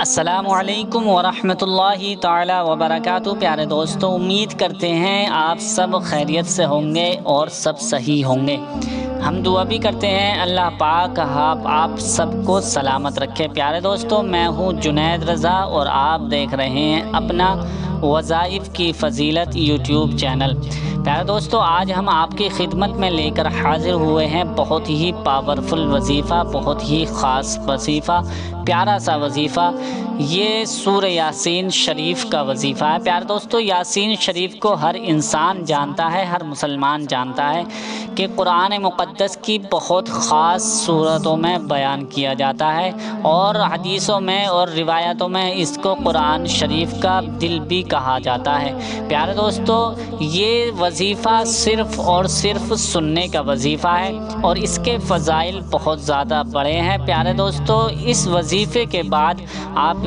السلام علیکم ورحمۃ اللہ تعالی وبرکاتہ۔ پیارے دوستو، امید کرتے ہیں آپ سب خیریت سے ہوں گے اور سب صحیح ہوں گے۔ ہم دعا بھی کرتے ہیں اللہ پاک آپ سب کو سلامت رکھے۔ پیارے دوستو، میں ہوں جنید رضا اور آپ دیکھ رہے ہیں اپنا وظائف کی فضیلت یوٹیوب چینل۔ پیارے دوستو، آج ہم آپ کی خدمت میں لے کر حاضر ہوئے ہیں بہت ہی پاورفل وظیفہ، بہت ہی خاص وظیفہ، پیارا سا وظیفہ۔ یہ سورہ یاسین شریف کا وظیفہ ہے۔ پیارے دوستو، یاسین شریف کو ہر انسان جانتا ہے، ہر مسلمان جانتا ہے کہ قرآن مقدس کی بہت خاص صورتوں میں بیان کیا جاتا ہے، اور حدیثوں میں اور روایتوں میں اس کو قرآن شریف کا دل بھی کہا جاتا ہے۔ پیارے دوستو، یہ وظیفہ صرف اور صرف سننے کا وظیفہ ہے اور اس کے فضائل بہت زیادہ بڑے ہیں۔ پیارے دوستو، اس وظیفے کے بعد آپ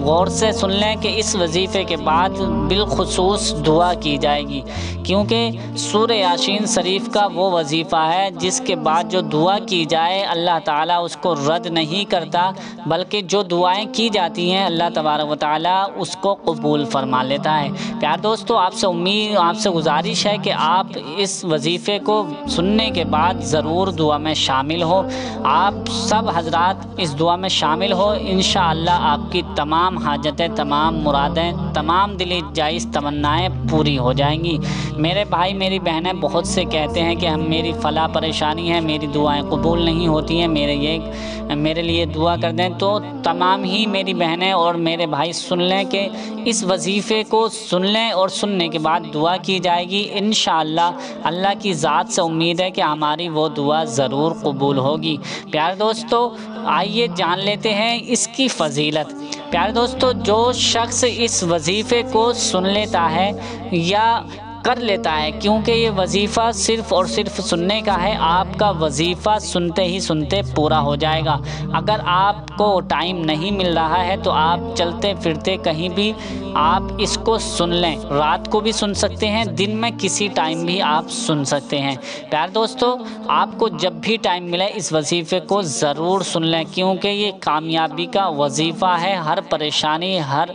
غور سے سن لیں کہ اس وظیفے کے بعد بالخصوص دعا کی جائے گی، کیونکہ سورہ یاسین شریف کا وہ وظیفہ ہے جس کے بعد جو دعا کی جائے اللہ تعالیٰ اس کو رد نہیں کرتا، بلکہ جو دعائیں کی جاتی ہیں اللہ تبارک و تعالیٰ اس کو قبول فرما لیتا ہے۔ پیارے دوستو، آپ سے گزارش ہے کہ آپ اس وظیفے کو سننے کے بعد ضرور دعا میں شامل ہو۔ آپ سب حضرات اس دعا میں شامل ہو، انشاءاللہ آپ کی تمام حاجتیں، تمام مرادیں، تمام دلی جائز تمنائیں پوری ہو جائیں گی۔ میرے بھائی میری بہنیں بہت سے کہتے ہیں کہ میری فلاں پریشانی ہے، میری دعائیں قبول نہیں ہوتی ہیں، میرے لیے دعا کر دیں۔ تو تمام ہی میری بہنیں اور میرے بھائی سن لیں کہ اس وظیفے کو سن لیں اور سننے کے بعد دعا کی جائے گی۔ انشاءاللہ اللہ کی ذات سے امید ہے کہ ہماری وہ دعا ضرور قبول ہوگی۔ پیارے دوستو، آئیے جان لیتے ہیں اس کی فضیلت۔ پیارے دوستو، جو شخص اس وظیفے کو سن لیتا ہے یا کر لیتا ہے، کیونکہ یہ وظیفہ صرف اور صرف سننے کا ہے، آپ کا وظیفہ سنتے ہی سنتے پورا ہو جائے گا۔ اگر آپ کو ٹائم نہیں مل رہا ہے تو آپ چلتے پھرتے کہیں بھی آپ اس کو سن لیں، رات کو بھی سن سکتے ہیں، دن میں کسی ٹائم بھی آپ سن سکتے ہیں۔ پیارے دوستو، آپ کو جب بھی ٹائم ملے اس وظیفے کو ضرور سن لیں، کیونکہ یہ کامیابی کا وظیفہ ہے۔ ہر پریشانی، ہر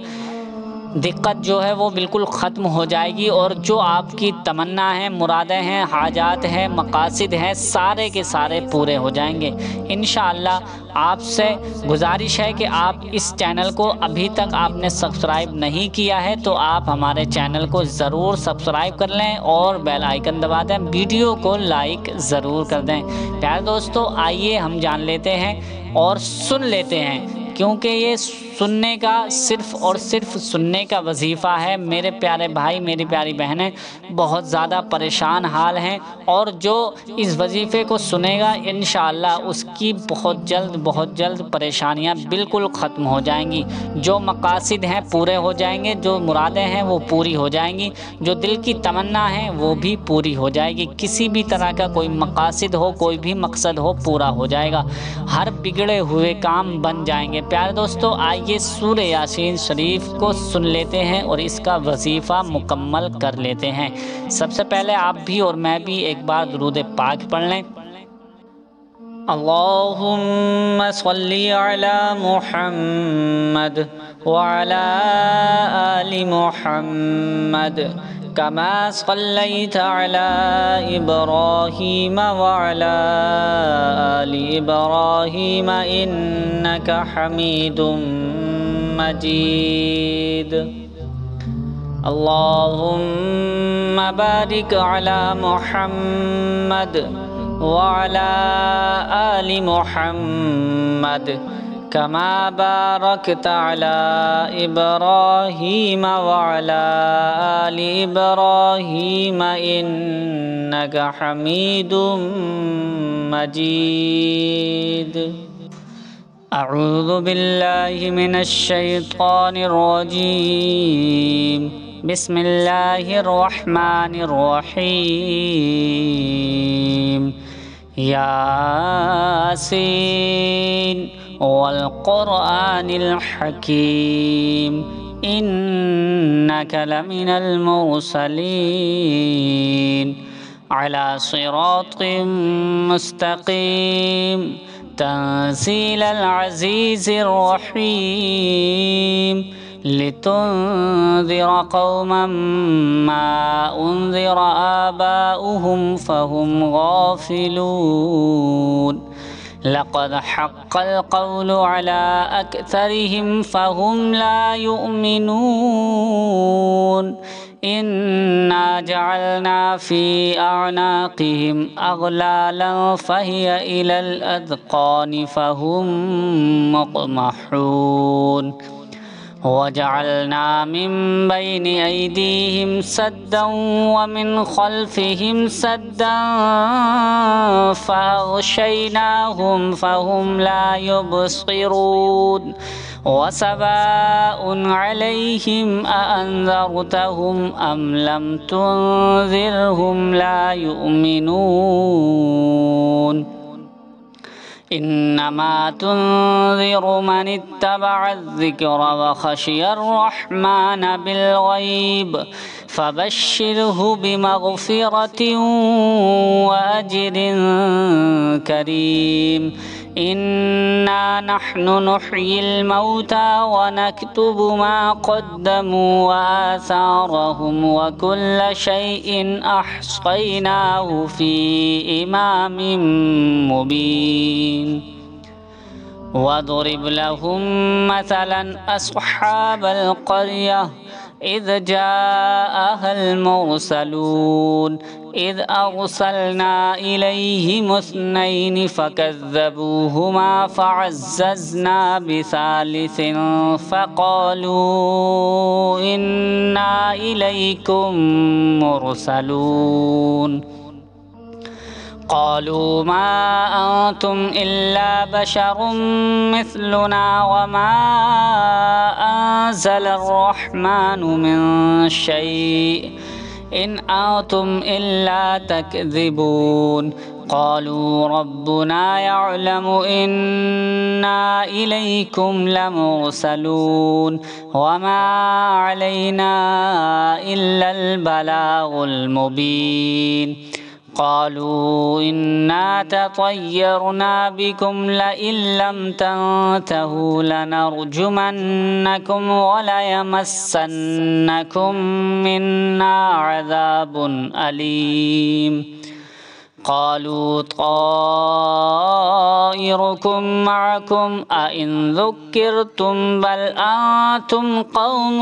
دقت جو ہے وہ بالکل ختم ہو جائے گی، اور جو آپ کی تمنا ہیں، مرادیں ہیں، حاجات ہیں، مقاصد ہیں، سارے کے سارے پورے ہو جائیں گے انشاءاللہ۔ آپ سے گزارش ہے کہ آپ اس چینل کو ابھی تک آپ نے سبسکرائب نہیں کیا ہے تو آپ ہمارے چینل کو ضرور سبسکرائب کر لیں اور بیل آئیکن دبا دیں، ویڈیو کو لائک ضرور کر دیں۔ پیارے دوستو، آئیے ہم جان لیتے ہیں اور سن لیتے ہیں، کیونکہ یہ سننے کا صرف اور صرف سننے کا وظیفہ ہے۔ میرے پیارے بھائی، میری پیاری بہنیں بہت زیادہ پریشان حال ہیں، اور جو اس وظیفے کو سنے گا انشاءاللہ اس کی بہت جلد پریشانیاں بالکل ختم ہو جائیں گی، جو مقاصد ہیں پورے ہو جائیں گے، جو مرادیں ہیں وہ پوری ہو جائیں گی، جو دل کی تمنا ہے وہ بھی پوری ہو جائے گی۔ کسی بھی طرح کا کوئی مقاصد ہو، کوئی بھی مقصد ہو، پورا ہو جائے گا، ہر بگڑے ہوئے کام بن جائیں گے۔ پیارے دوستو، آئیے سورہ یاسین شریف کو سن لیتے ہیں اور اس کا وظیفہ مکمل کر لیتے ہیں۔ سب سے پہلے آپ بھی اور میں بھی ایک بار درود پاک پڑھ لیں۔ اللہم صلی علی محمد وعلی آل محمد کما صلیت علی ابراہیم وعلی آل ابراہیم انک حمید مجید۔ اللہم بارک علی محمد وعلى آل محمد كما باركت على إبراهيم وعلى آل إبراهيم إنك حميد مجيد۔ أعوذ بالله من الشيطان الرجيم، بسم الله الرحمن الرحيم۔ ياسين والقرآن الحكيم إنك لمن المرسلين على صراط مستقيم تنزيل العزيز الرحيم لتنذر قوما ما أنذر آباؤهم فهم غافلون لقد حق القول على أكثرهم فهم لا يؤمنون إنا جعلنا في أعناقهم أغلالا فهي إلى الأذقان فهم مقمحون وجعلنا من بين أيديهم سدا ومن خلفهم سدا فأغشيناهم فهم لا يبصرون وسواء عليهم أأنذرتهم أم لم تنذرهم لا يؤمنون إنما تنذر من اتبع الذكر وخشي الرحمن بالغيب فبشره بمغفرة وأجر كريم إنا نحن نحيي الموتى ونكتب ما قدموا وآثارهم وكل شيء أحصيناه في إمام مبين واضرب لهم مثلا أصحاب القرية إذ جاءها المرسلون إذ أرسلنا إليهم اثنين فكذبوهما فعززنا بثالث فقالوا إنا إليكم مرسلون قالوا ما أنتم إلا بشر مثلنا وما أنزل الرحمن من شيء إن أنتم إلا تكذبون قالوا ربنا يعلم إنا إليكم لمرسلون وما علينا إلا البلاغ المبين قالوا إنا تطيرنا بكم لئن لم تنتهوا لنرجمنكم وليمسنكم منا عذاب أليم قالوا طائركم معكم أئن ذكرتم بل أنتم قوم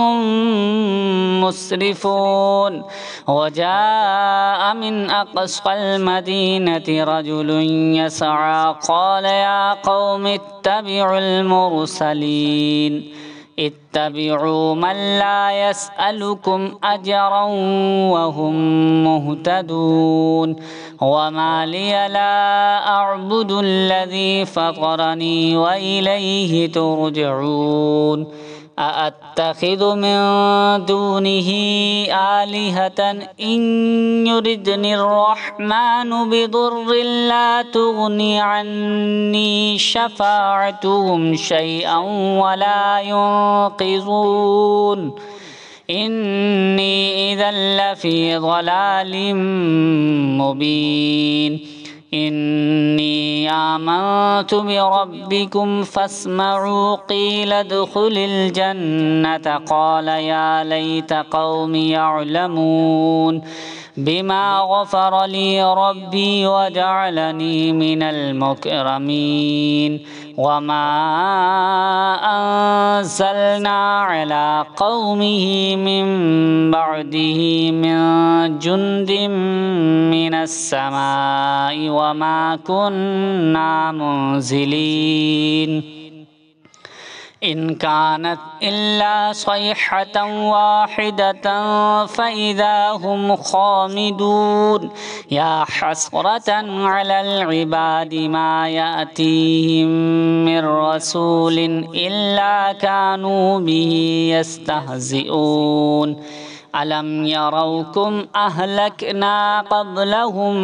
مسرفون وجاء من أقصى المدينة رجل يسعى قال يا قوم اتبعوا المرسلين اتبعوا من لا يسألكم أجرا وهم مهتدون وما لي لا أعبد الذي فطرني وإليه ترجعون أأتخذ من دونه آلهة إن يردني الرحمن بضر لا تغني عني شفاعتهم شيئا ولا ينقذون إني إذا لفي ضلال مبين إني آمنت بربكم فاسمعوا قيل ادخل الجنة قال يا ليت قومي يعلمون بما غفر لي ربي وجعلني من المكرمين وما أنزلنا على قومه من بعده من جند من السماء وما كنا منزلين إن كانت إلا صيحة واحدة فإذا هم خامدون يا حسرة على العباد ما يأتيهم من رسول إلا كانوا به يستهزئون ألم يروكم أهلكنا قبلهم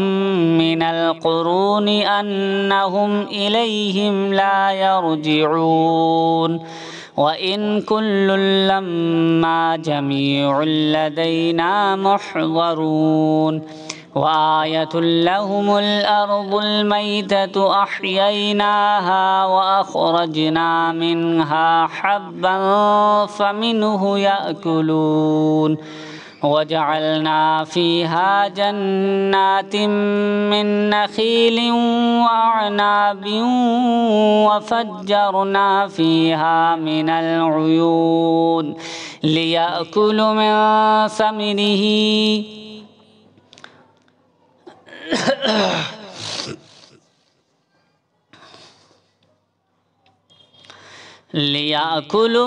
من القرون أنهم إليهم لا يرجعون وإن كل لما جميع لدينا محضرون وآية لهم الأرض الميتة أحييناها وأخرجنا منها حبا فمنه يأكلون وجعلنا فيها جنات من نخيل وأعناب وفجرنا فيها من العيون ليأكلوا من ثمره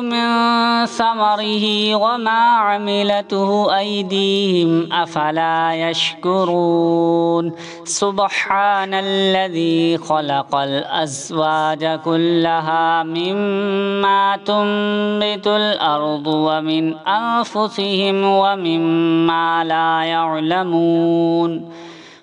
من ثمره وما عملته أيديهم أفلا يشكرون سبحان الذي خلق الأزواج كلها مما تنبت الأرض ومن أنفسهم ومما لا يعلمون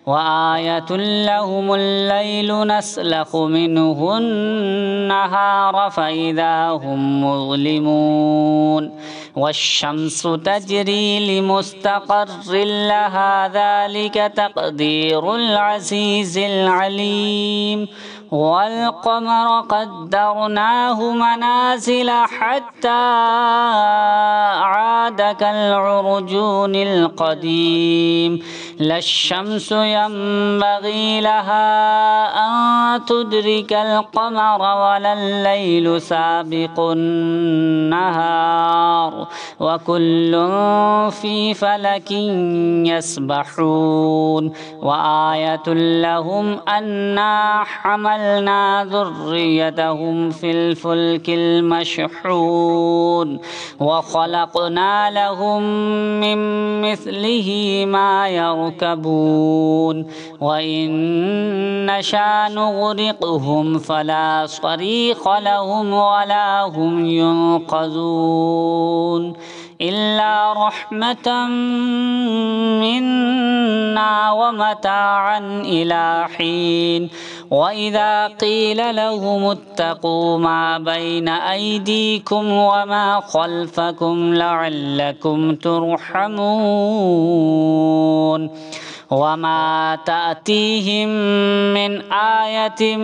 وآية لهم الليل نسلخ منه النهار فإذا هم مظلمون والشمس تجري لمستقر لها ذلك تقدير العزيز العليم والقمر قدرناه منازل حتى عاد كالعرجون القديم لا الشمس ينبغي لها أن تدرك القمر ولا الليل سابق النهار وكل في فلك يسبحون وآية لهم أنا حملنا ذريتهم في الفلك المشحون وخلقنا لهم من مثله ما يركبون وإن نشأ نغرقهم فلا صريخ لهم ولا هم ينقذون إلا رحمة منا ومتاعا إلى حين وإذا قيل لهم اتقوا ما بين أيديكم وما خلفكم لعلكم ترحمون وما تأتيهم من آية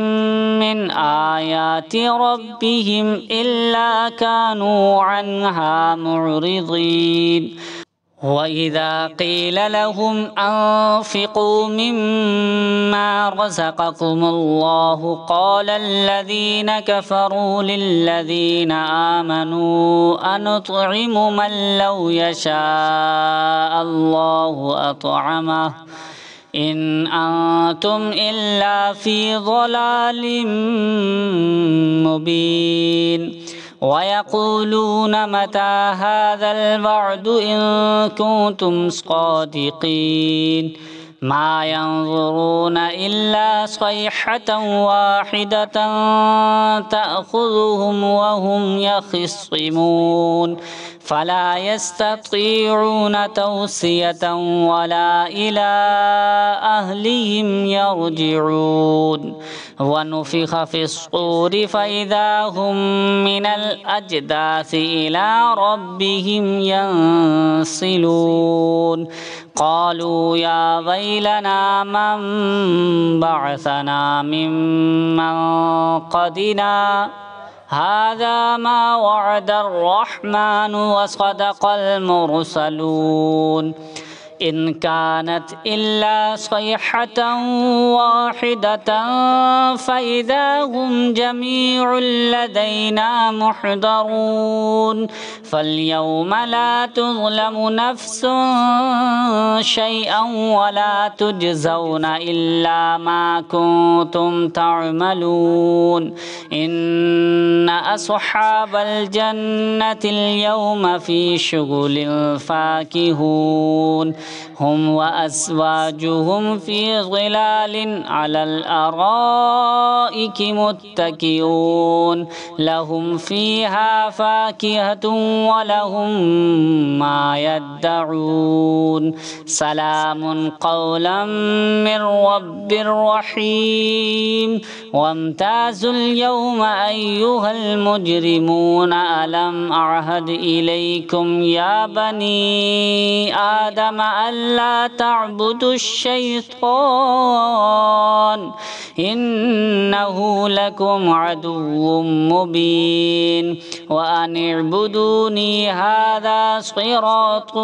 من آيات ربهم إلا كانوا عنها معرضين وإذا قيل لهم أنفقوا مما رزقكم الله قال الذين كفروا للذين آمنوا أنطعم من لو يشاء الله أطعمه إن أنتم إلا في ضلال مبين ويقولون متى هذا الوعد إن كنتم صادقين ما ينظرون إلا صيحة واحدة تأخذهم وهم يخصمون فلا يستطيعون توصية ولا إلى أهلهم يرجعون ونفخ في الصور فإذا هم من الأجداث إلى ربهم ينسلون قالوا يا ويلنا من بعثنا من مرقدنا هذا ما وعد الرحمن وصدق المرسلون إن كانت إلا صيحة واحدة فإذا هم جميع لدينا محضرون فاليوم لا تظلم نفس شيئا ولا تجزون إلا ما كنتم تعملون إن أصحاب الجنة اليوم في شغل فاكهون هم وأزواجهم في ظلال على الأرائك متكئون لهم فيها فاكهة ولهم ما يدعون سلام قولا من رب رحيم وامتازوا اليوم أيها المجرمون ألم أعهد إليكم يا بني آدم ألا تعبدوا الشيطان إنه لكم عدو مبين وأن اعبدوني هذا صراط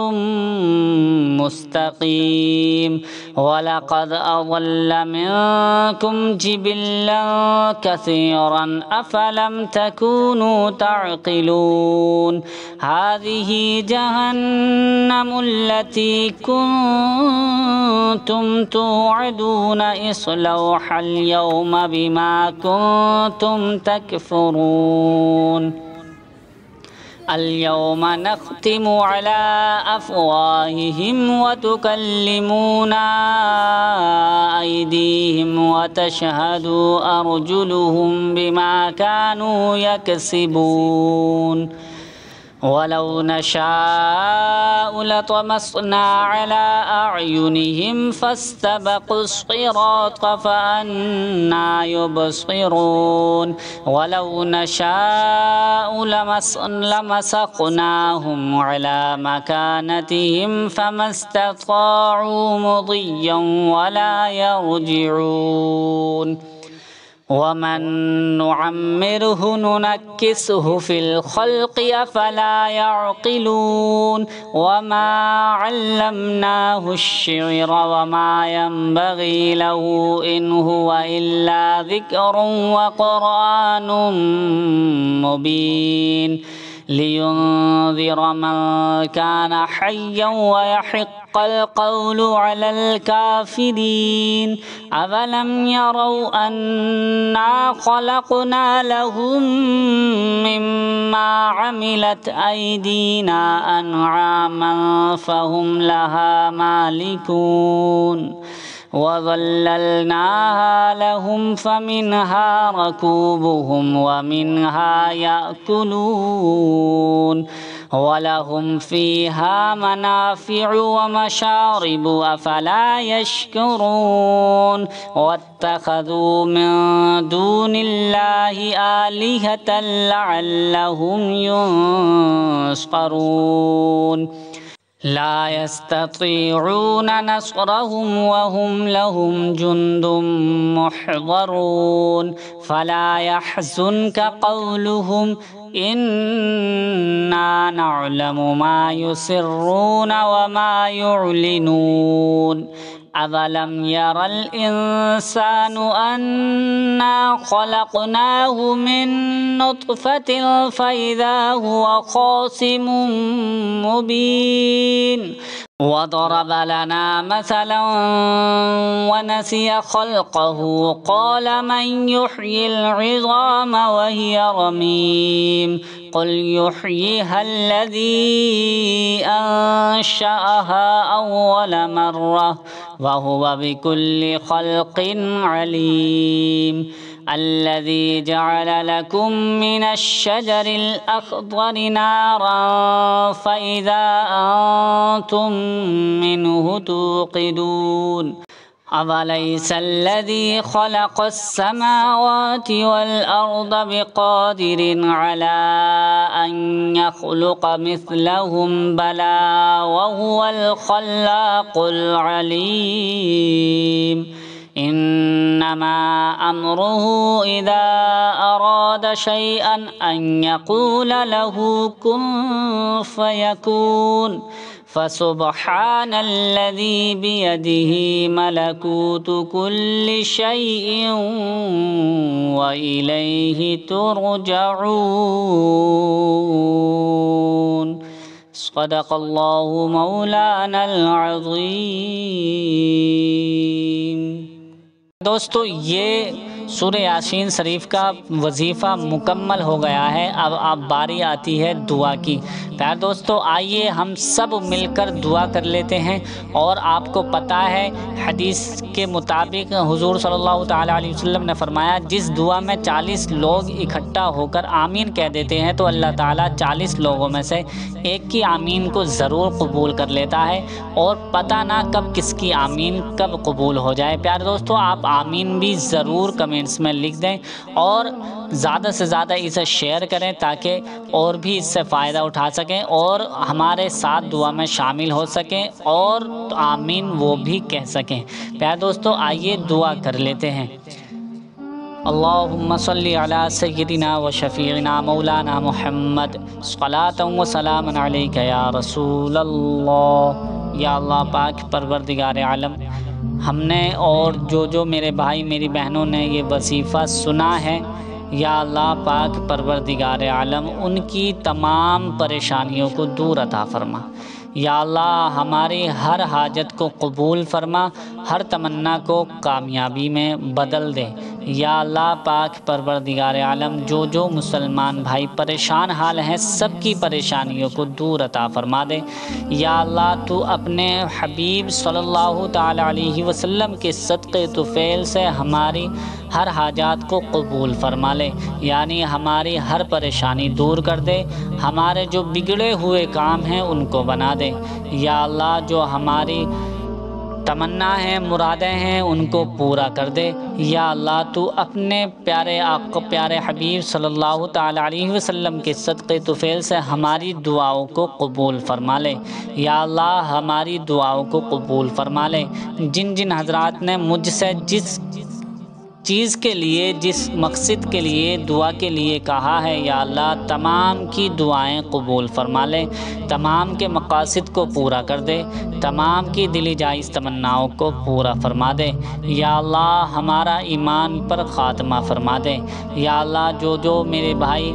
مستقيم ولقد أضل منكم جبلا كثيرا أفلم تكونوا تعقلون هذه جهنم التي كنتم توعدون اصلوها اليوم بما كنتم تكفرون اليوم نختم على أفواههم وتكلمنا أيديهم وتشهد أرجلهم بما كانوا يكسبون ولو نشاء لطمسنا على أعينهم فاستبقوا الصراط فأنى يبصرون ولو نشاء لمسخناهم على مكانتهم فما استطاعوا مضيا ولا يرجعون ومن نعمره ننكسه في الخلق أفلا يعقلون وما علمناه الشعر وما ينبغي له إن هو إلا ذكر وقرآن مبين لينذر من كان حيا ويحق القول على الكافرين أفلم يروا أنا خلقنا لهم مما عملت أيدينا أنعاما فهم لها مالكون وظللناها لهم فمنها ركوبهم ومنها يأكلون ولهم فيها منافع ومشارب أفلا يشكرون واتخذوا من دون الله آلهة لعلهم ينصرون لا يستطيعون نصرهم وهم لهم جند محضرون فلا يحزنك قولهم إنا نعلم ما يسرون وما يعلنون أولم ير الإنسان أنا خلقناه من نطفة فإذا هو خاصم مبين وضرب لنا مثلا ونسي خلقه قال من يحيي العظام وهي رميم قل يحييها الذي أنشأها أول مرة وهو بكل خلق عليم الذي جعل لكم من الشجر الأخضر نارا فإذا أنتم منه توقدون أوليس الذي خلق السماوات والأرض بقادر على أن يخلق مثلهم بلى وهو الخلاق العليم إنما أمره إذا أراد شيئا أن يقول له كن فيكون فسبحان الذي بيده ملكوت كل شيء وإليه ترجعون صدق الله مولانا العظيم। दोस्तों ये सूरह यासीन शरीफ का वजीफ़ा मुकम्मल हो गया है। अब बारी आती है दुआ की। प्यारे दोस्तों आइए हम सब मिलकर दुआ कर लेते हैं। और आपको पता है हदीस के मुताबिक हुजूर सल्लल्लाहु ताला अलैहि वसल्लम ने फरमाया जिस दुआ में 40 लोग इकट्ठा होकर आमीन कह देते हैं तो अल्लाह ताला 40 लोगों में से एक की आमीन को ज़रूर कबूल कर लेता है। और पता ना कब किसकी आमीन कब कबूल हो जाए। प्यारे दोस्तों आप आमीन भी ज़रूर कमेंट کمنٹس میں لکھ دیں اور زیادہ سے زیادہ اسے شیئر کریں تاکہ اور بھی اس سے فائدہ اٹھا سکیں اور ہمارے ساتھ دعا میں شامل ہو سکیں اور آمین وہ بھی کہہ سکیں۔ پیارے دوستو آئیے دعا کر لیتے ہیں۔ اللہم صلی علی سیدنا و شفیعنا مولانا محمد صلاۃ و سلام علیک یا رسول اللہ۔ یا اللہ پاک پروردگار عالم، ہم نے اور جو میرے بھائی میری بہنوں نے یہ وظیفہ سنا ہے، یا اللہ پاک پروردگار عالم ان کی تمام پریشانیوں کو دور عطا فرما۔ یا اللہ ہماری ہر حاجت کو قبول فرما، ہر تمنا کو کامیابی میں بدل دے۔ یا اللہ پاک پروردگار عالم جو مسلمان بھائی پریشان حال ہیں سب کی پریشانیوں کو دور عطا فرما دے۔ یا اللہ تو اپنے حبیب صلی اللہ تعالی علیہ وسلم کے صدقے طفیل سے ہماری ہر حاجات کو قبول فرما لے، یعنی ہماری ہر پریشانی دور کر دے، ہمارے جو بگڑے ہوئے کام ہیں ان کو بنا دے۔ یا اللہ جو ہماری تمنا ہیں مرادیں ہیں ان کو پورا کر دے۔ یا اللہ تو اپنے پیارے آقا پیارے حبیب صلی اللہ تعالی علیہ وسلم کے صدقے طفیل سے ہماری دعاؤں کو قبول فرما لے۔ یا اللہ ہماری دعاؤں کو قبول فرما لے۔ جن حضرات نے مجھ سے جس چیز کے لیے جس مقصد کے لیے دعا کے لیے کہا ہے، یا اللہ تمام کی دعائیں قبول فرما لے، تمام کے مقاصد کو پورا کر دے، تمام کی دلی جائز تمناؤں کو پورا فرما دے۔ یا اللہ ہمارا ایمان پر خاتمہ فرما دے۔ یا اللہ جو میرے بھائی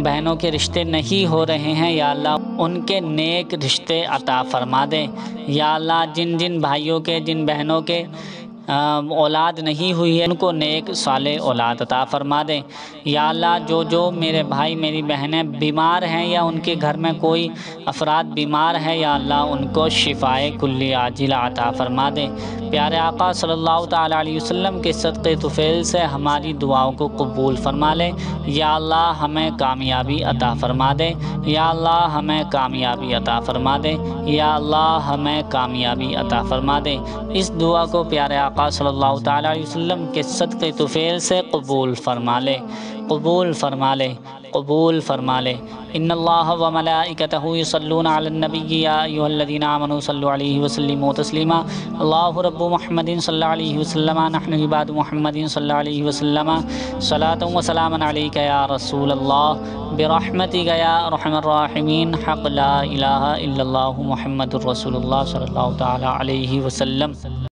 بہنوں کے رشتے نہیں ہو رہے ہیں، یا اللہ ان کے نیک رشتے عطا فرما دے۔ یا اللہ جن بھائیوں کے جن بہنوں کے اولاد نہیں ہوئی ہے ان کو نیک صالح اولاد عطا فرما دیں۔ یا اللہ جو میرے بھائی میری بہنیں بیمار ہیں یا ان کے گھر میں کوئی افراد بیمار ہے، یا اللہ ان کو شفائے کلی عاجلہ عطا فرما دیں۔ پیارے آقا صلی اللہ تعالی علیہ وسلم کے صدقے طفیل سے ہماری دعاؤں کو قبول فرما لے۔ یا اللہ ہمیں کامیابی عطا فرما دے۔ یا اللہ ہمیں کامیابی عطا فرما دے۔ یا اللہ ہمیں کامیابی عطا فرما دے۔ اس دعا کو پیارے آقا صلی اللہ تعالی علیہ وسلم کے صدقے طفیل سے قبول فرما لے، قبول فرما لے، قبول فرما لے۔ ان اللہ و ملائکتہ یصلون علی النبی یا ایھا الذین آمنوا صلوا علیہ وسلموا تسلیما۔ اللہ رب محمد صلی اللہ علیہ وسلم، نحن عباد محمد صلی اللہ علیہ وسلم، صلاۃ و سلام علیک یا رسول اللہ، برحمتک یا ارحم الراحمین، حق لا الہ الا اللہ محمد الرسول اللہ صلی اللہ تعالی علیہ وسلم۔